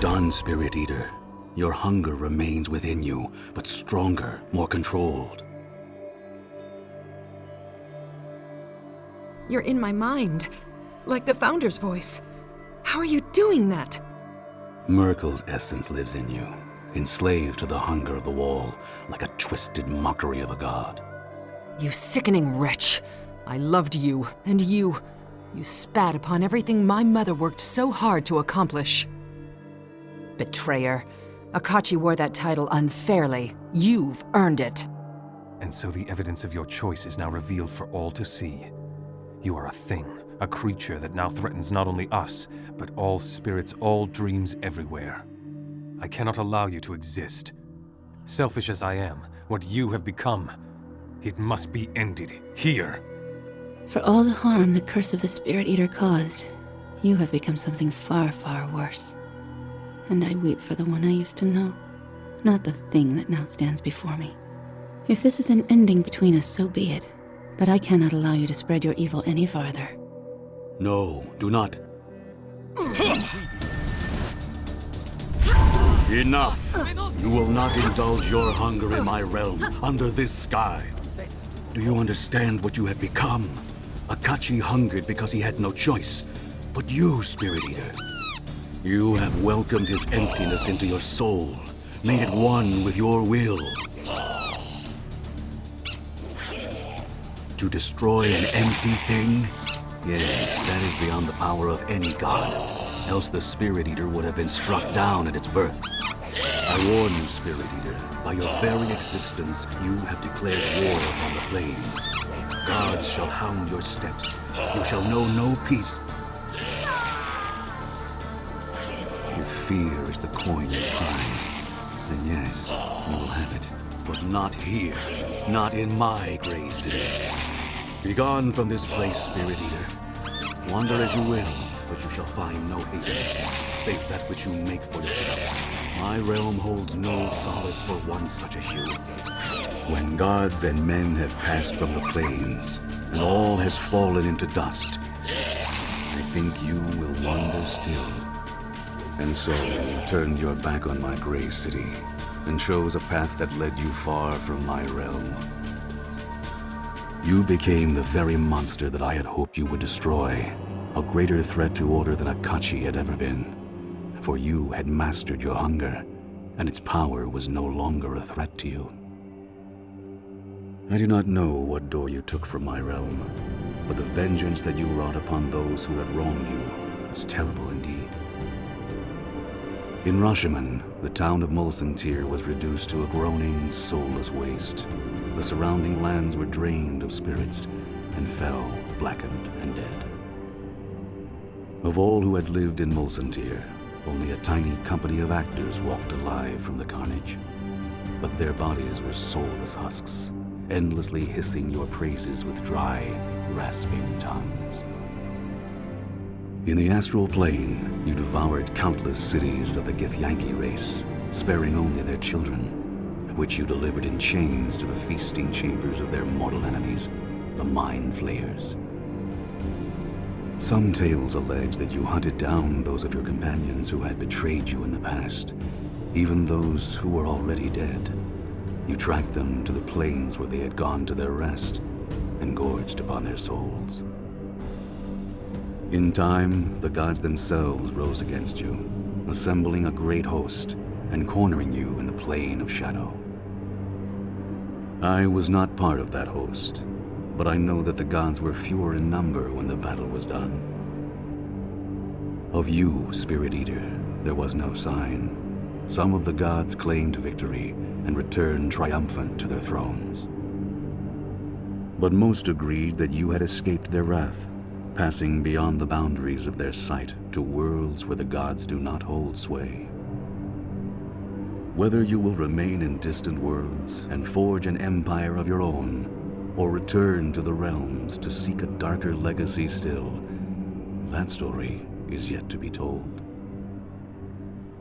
Done, Spirit Eater. Your hunger remains within you, but stronger, more controlled. You're in my mind, like the Founder's voice. How are you doing that? Merkel's essence lives in you, enslaved to the hunger of the wall, like a twisted mockery of a god. You sickening wretch. I loved you, and you. You spat upon everything my mother worked so hard to accomplish. Betrayer. Akachi wore that title unfairly. You've earned it. And so the evidence of your choice is now revealed for all to see. You are a thing, a creature that now threatens not only us, but all spirits, all dreams everywhere. I cannot allow you to exist. Selfish as I am, what you have become, it must be ended here. For all the harm the curse of the Spirit Eater caused, you have become something far, far worse. And I weep for the one I used to know, not the thing that now stands before me. If this is an ending between us, so be it. But I cannot allow you to spread your evil any farther. No, do not. Enough! You will not indulge your hunger in my realm, under this sky. Do you understand what you have become? Akachi hungered because he had no choice. But you, Spirit Eater, you have welcomed his emptiness into your soul, made it one with your will. To destroy an empty thing? Yes, that is beyond the power of any god. Else the Spirit Eater would have been struck down at its birth. I warn you, Spirit Eater, by your very existence, you have declared war upon the plains. Gods shall hound your steps. You shall know no peace. If fear is the coin you prize, then yes, you will have it. But not here, not in my gray city. Begone from this place, Spirit Eater. Wander as you will, but you shall find no haven, save that which you make for yourself. My realm holds no solace for one such as you. When gods and men have passed from the plains, and all has fallen into dust, I think you will wander still. And so you turned your back on my gray city, and chose a path that led you far from my realm. You became the very monster that I had hoped you would destroy, a greater threat to order than Akachi had ever been. For you had mastered your hunger, and its power was no longer a threat to you. I do not know what door you took from my realm, but the vengeance that you wrought upon those who had wronged you was terrible indeed. In Rashomon, the town of Mulsantir was reduced to a groaning, soulless waste. The surrounding lands were drained of spirits and fell, blackened and dead. Of all who had lived in Mulsantir, only a tiny company of actors walked alive from the carnage. But their bodies were soulless husks, endlessly hissing your praises with dry, rasping tongues. In the astral plane, you devoured countless cities of the Githyanki race, sparing only their children, which you delivered in chains to the feasting chambers of their mortal enemies, the Mind Flayers. Some tales allege that you hunted down those of your companions who had betrayed you in the past, even those who were already dead. You tracked them to the plains where they had gone to their rest, and gorged upon their souls. In time, the gods themselves rose against you, assembling a great host and cornering you in the plane of shadow. I was not part of that host, but I know that the gods were fewer in number when the battle was done. Of you, Spirit Eater, there was no sign. Some of the gods claimed victory and returned triumphant to their thrones. But most agreed that you had escaped their wrath, passing beyond the boundaries of their sight to worlds where the gods do not hold sway. Whether you will remain in distant worlds and forge an empire of your own, or return to the realms to seek a darker legacy still, that story is yet to be told.